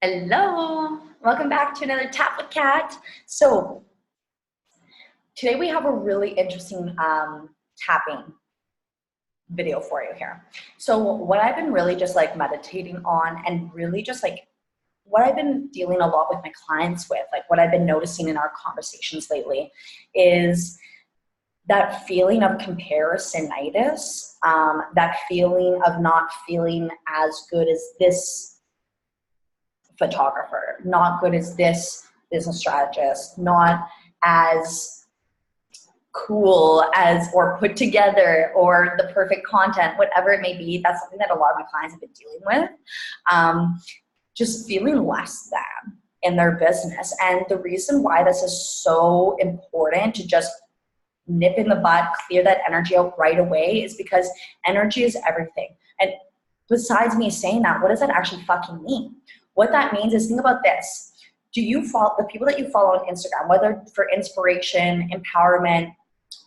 Hello, welcome back to another Tap with Kat. So today we have a really interesting tapping video for you here. So what I've been really just like meditating on and really just like what I've been dealing a lot with my clients with, like what I've been noticing in our conversations lately is that feeling of comparisonitis, that feeling of not feeling as good as this photographer, not good as this business strategist, not as cool as or put together or the perfect content, whatever it may be. That's something that a lot of my clients have been dealing with. Just feeling less than in their business. And the reason why this is so important to just nip in the bud, clear that energy out right away is because energy is everything. And besides me saying that, what does that actually fucking mean? What that means is, think about this. Do you follow the people that you follow on Instagram, whether for inspiration, empowerment,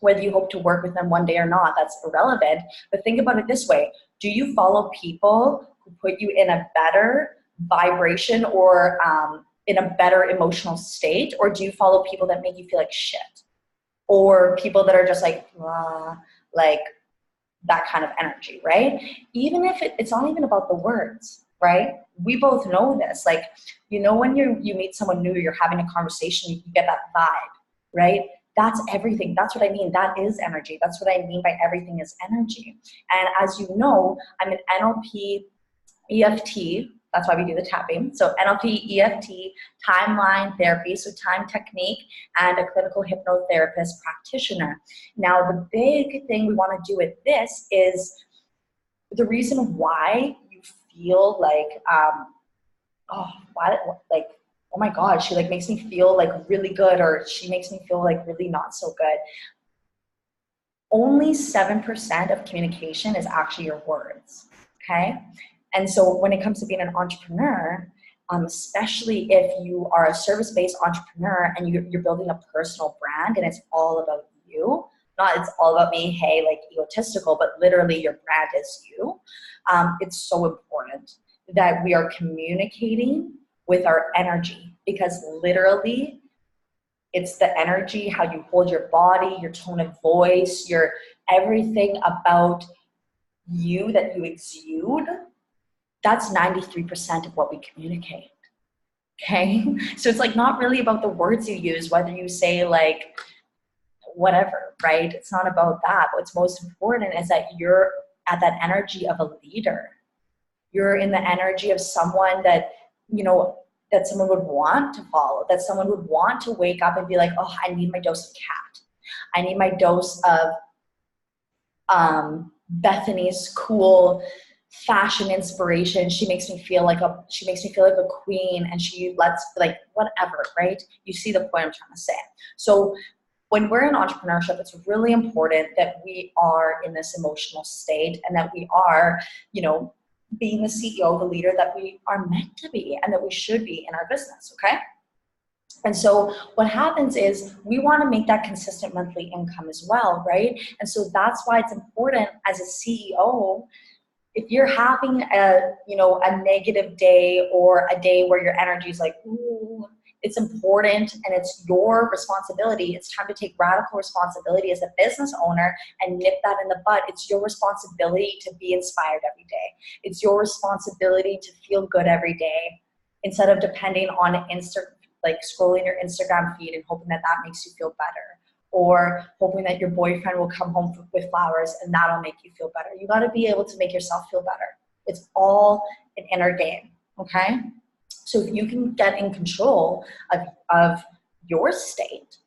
whether you hope to work with them one day or not, that's irrelevant. But think about it this way. Do you follow people who put you in a better vibration or in a better emotional state? Or do you follow people that make you feel like shit? Or people that are just like that kind of energy, right? Even if it's not even about the words, right? We both know this. Like, you know, when you meet someone new, you're having a conversation, you get that vibe, right? That's everything. That's what I mean. That is energy. That's what I mean by everything is energy. And as you know, I'm an NLP EFT. That's why we do the tapping. So NLP, EFT, timeline therapy, so time technique, and a clinical hypnotherapist practitioner. Now, the big thing we want to do with this is the reason why you feel like, oh my God, she like makes me feel like really good, or she makes me feel like really not so good. Only 7% of communication is actually your words, okay? And so when it comes to being an entrepreneur, especially if you are a service-based entrepreneur and you're building a personal brand and it's all about you, not it's all about me, hey, like egotistical, but literally your brand is you, it's so important that we are communicating with our energy, because literally it's the energy, how you hold your body, your tone of voice, your everything about you that you exude. That's 93% of what we communicate, okay? So it's like not really about the words you use, whether you say like whatever, right? It's not about that. What's most important is that you're at that energy of a leader. You're in the energy of someone that, you know, that someone would want to follow, that someone would want to wake up and be like, oh, I need my dose of Kat. I need my dose of Bethany's cool fashion inspiration. She makes me feel like a queen, and she lets, like, whatever, right? You see the point I'm trying to say. So when we're in entrepreneurship, it's really important that we are in this emotional state and that we are, you know, being the CEO, the leader that we are meant to be and that we should be in our business, okay? And so what happens is we want to make that consistent monthly income as well, right? And so that's why it's important as a CEO, if you're having a negative day or a day where your energy is like, ooh, it's important and it's your responsibility. It's time to take radical responsibility as a business owner and nip that in the bud. It's your responsibility to be inspired every day. It's your responsibility to feel good every day instead of depending on scrolling your Instagram feed and hoping that makes you feel better, or hoping that your boyfriend will come home with flowers and that'll make you feel better. You got to be able to make yourself feel better. It's all an inner game, okay? So if you can get in control of your state,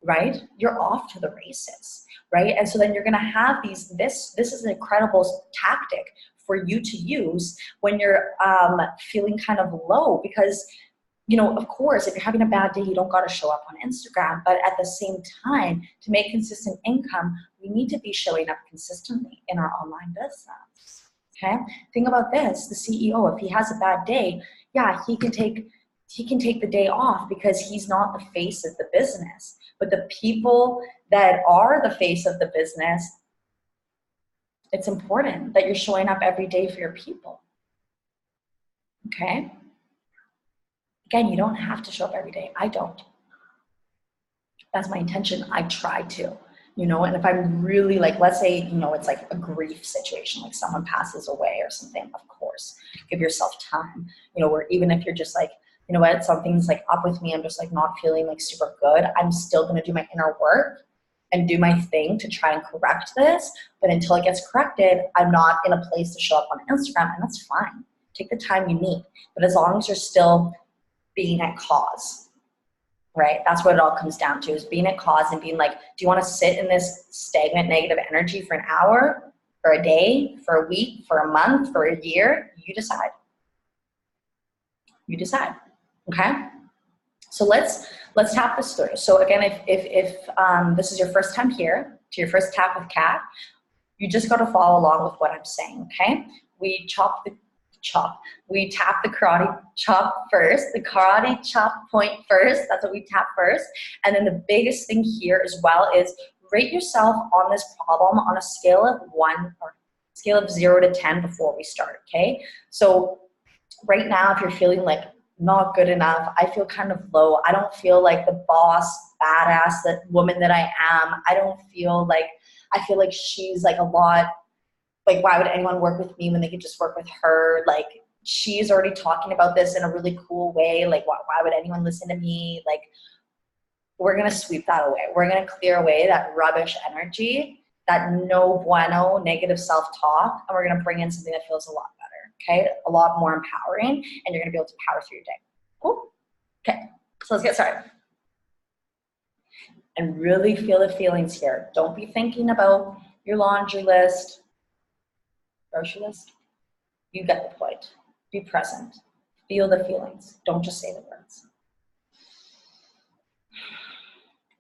right, you're off to the races, right? And so then you're going to have this is an incredible tactic for you to use when you're feeling kind of low, because, you know, of course, if you're having a bad day, you don't got to show up on Instagram. But at the same time, to make consistent income, we need to be showing up consistently in our online business. Okay? Think about this. The CEO, if he has a bad day, yeah, he can take the day off because he's not the face of the business. But the people that are the face of the business, it's important that you're showing up every day for your people. Okay? Again, you don't have to show up every day. I don't. That's my intention. I try to, and if I'm really like, let's say, it's like a grief situation, like someone passes away or something, of course, give yourself time, where even if you're just like, you know what, something's like up with me, I'm just like not feeling like super good, I'm still going to do my inner work and do my thing to try and correct this. But until it gets corrected, I'm not in a place to show up on Instagram, and that's fine. Take the time you need. But as long as you're still being at cause, right? That's what it all comes down to, is being at cause and being like, do you want to sit in this stagnant negative energy for an hour, for a day, for a week, for a month, for a year? You decide. You decide. Okay? So let's tap this through. So again, if this is your first time here, to your first tap with Kat, you just got to follow along with what I'm saying, okay? We tap the karate chop first, the karate chop point first. That's what we tap first. And then the biggest thing here as well is rate yourself on this problem on a scale of 1 or scale of 0 to 10 before we start, okay? So right now, if you're feeling like not good enough, I feel kind of low, I don't feel like the boss, badass, that woman that I am, I feel like she's like a lot, like why would anyone work with me when they could just work with her? Like she's already talking about this in a really cool way. Like why would anyone listen to me? Like we're going to sweep that away. We're going to clear away that rubbish energy, that no bueno, negative self-talk, and we're going to bring in something that feels a lot better, okay? A lot more empowering, and you're going to be able to power through your day. Cool? Okay, so let's get started. And really feel the feelings here. Don't be thinking about your laundry list, grocery list. You get the point. Be present. Feel the feelings. Don't just say the words.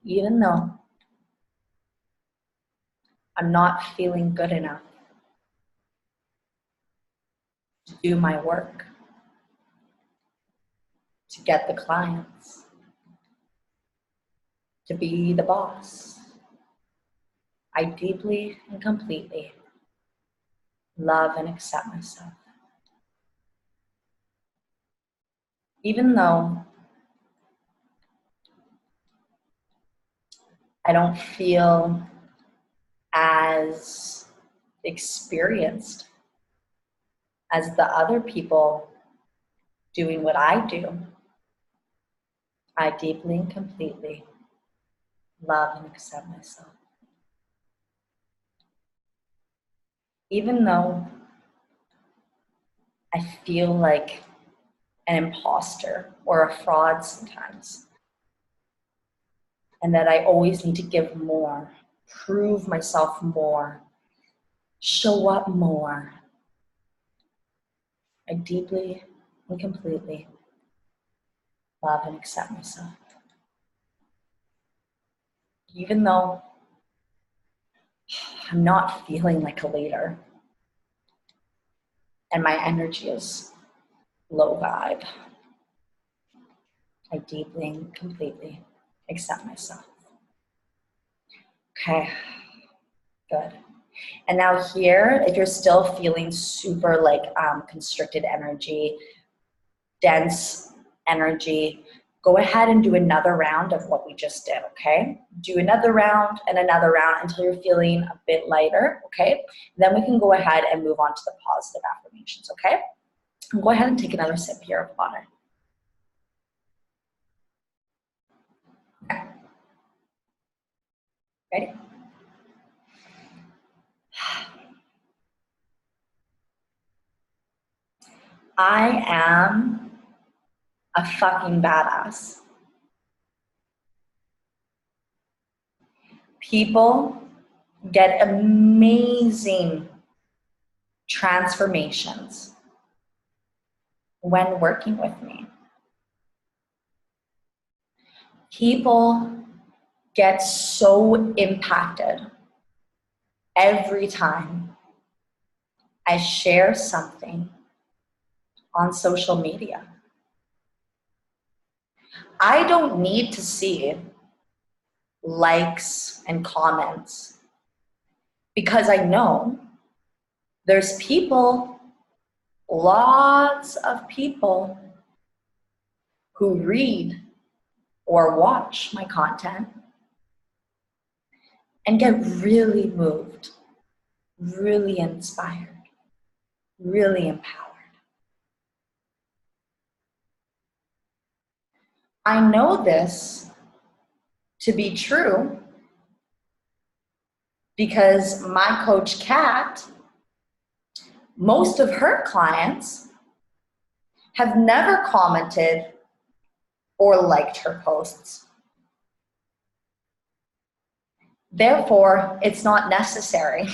Even though I'm not feeling good enough to do my work, to get the clients, to be the boss, I deeply and completely love and accept myself. Even though I don't feel as experienced as the other people doing what I do, I deeply and completely love and accept myself. Even though I feel like an imposter or a fraud sometimes, and that I always need to give more, prove myself more, show up more, I deeply and completely love and accept myself. Even though I'm not feeling like a leader and my energy is low vibe, I deeply and completely accept myself. Okay, good. And now here, if you're still feeling super like constricted energy, dense energy, go ahead and do another round of what we just did, okay? Do another round and another round until you're feeling a bit lighter, okay? Then we can go ahead and move on to the positive affirmations, okay? And go ahead and take another sip here of water. Okay. Ready? I am a fucking badass. People get amazing transformations when working with me. People get so impacted every time I share something on social media. I don't need to see likes and comments because I know there's people, lots of people who read or watch my content and get really moved, really inspired, really empowered. I know this to be true because my coach Kat, most of her clients have never commented or liked her posts. Therefore, it's not necessary.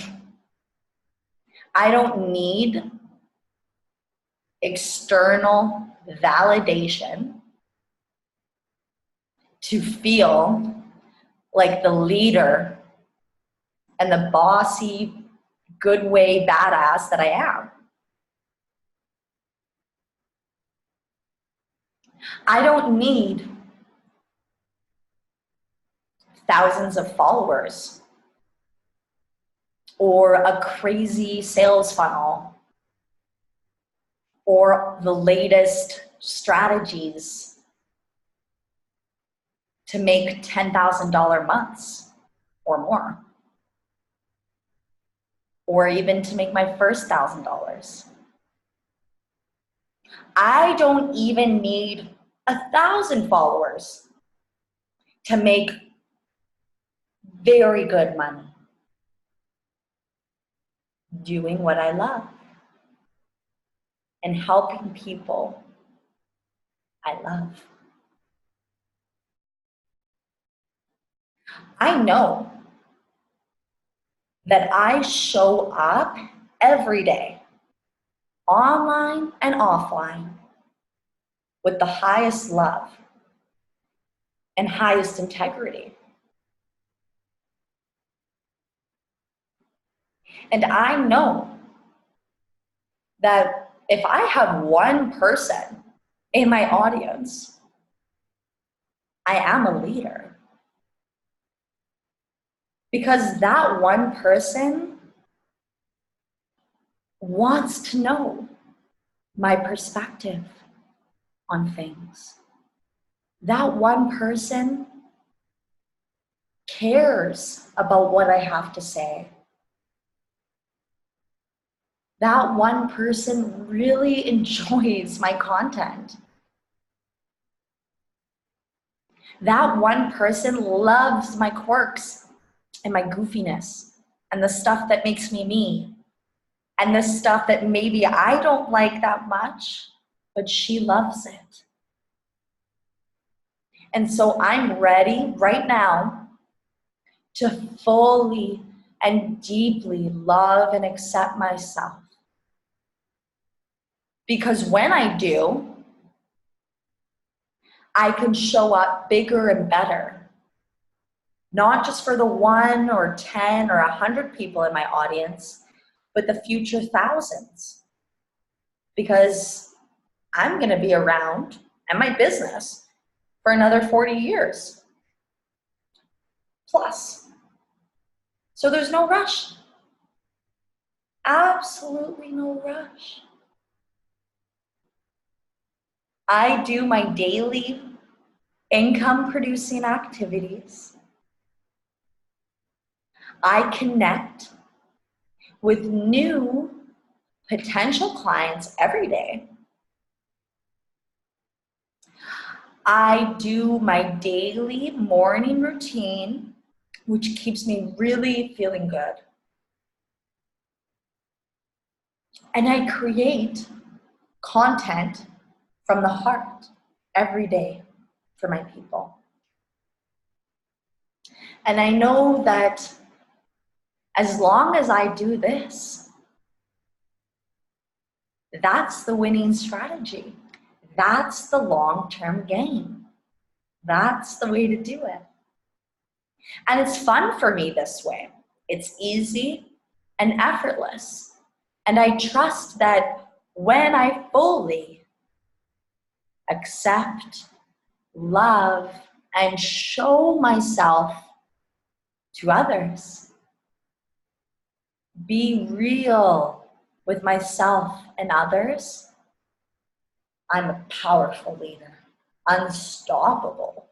I don't need external validation to feel like the leader and the bossy, good way badass that I am. I don't need thousands of followers or a crazy sales funnel or the latest strategies to make $10,000 months or more, or even to make my first $1,000. I don't even need 1,000 followers to make very good money doing what I love and helping people I love. I know that I show up every day, online and offline, with the highest love and highest integrity. And I know that if I have one person in my audience, I am a leader. Because that one person wants to know my perspective on things. That one person cares about what I have to say. That one person really enjoys my content. That one person loves my quirks and my goofiness and the stuff that makes me me and the stuff that maybe I don't like that much, but she loves it. And so I'm ready right now to fully and deeply love and accept myself. Because when I do, I can show up bigger and better. Not just for the 1 or 10 or 100 people in my audience, but the future thousands. Because I'm gonna be around and my business for another 40 years plus. So there's no rush. Absolutely no rush. I do my daily income producing activities. I connect with new potential clients every day. I do my daily morning routine, which keeps me really feeling good. And I create content from the heart every day for my people. And I know that as long as I do this, that's the winning strategy. That's the long-term game. That's the way to do it. And it's fun for me this way. It's easy and effortless. And I trust that when I fully accept, love, and show myself to others, be real with myself and others, I'm a powerful leader. unstoppable.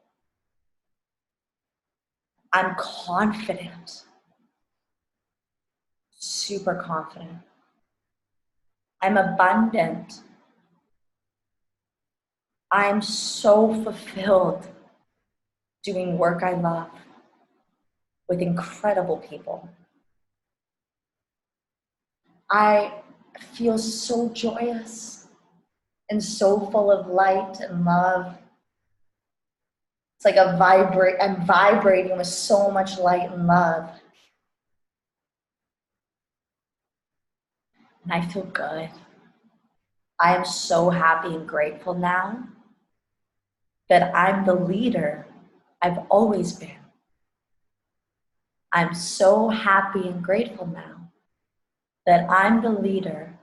I'm confident, super confident. I'm abundant. I'm so fulfilled doing work I love with incredible people. I feel so joyous and so full of light and love. It's like I'm vibrating with so much light and love. And I feel good. I am so happy and grateful now that I'm the leader I've always been. I'm so happy and grateful now that I'm the leader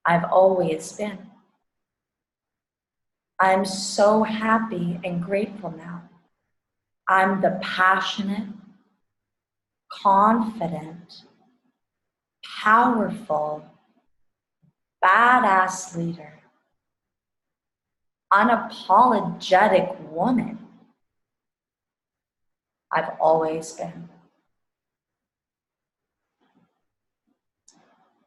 I've always been. I'm so happy and grateful now. I'm the passionate, confident, powerful, badass leader, unapologetic woman I've always been.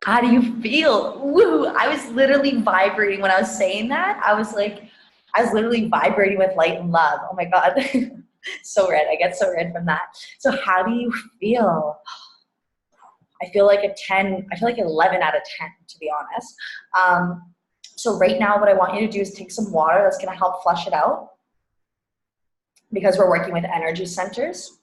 How do you feel? Woo! I was literally vibrating when I was saying that. I was literally vibrating with light and love. Oh my God. So red. I get so red from that. So how do you feel? I feel like a 10, I feel like an 11 out of 10, to be honest. So right now what I want you to do is take some water that's going to help flush it out, because we're working with energy centers.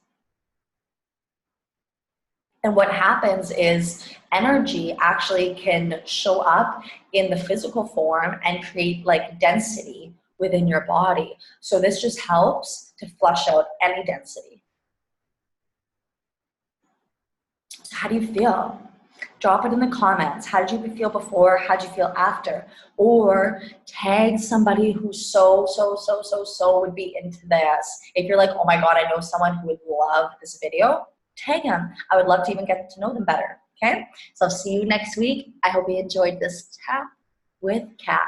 And what happens is energy actually can show up in the physical form and create like density within your body. So this just helps to flush out any density. So how do you feel? Drop it in the comments. How did you feel before? How did you feel after? Or tag somebody who so would be into this. If you're like, oh my God, I know someone who would love this video, tag them. I would love to even get to know them better. Okay? So I'll see you next week. I hope you enjoyed this Tap with Kat.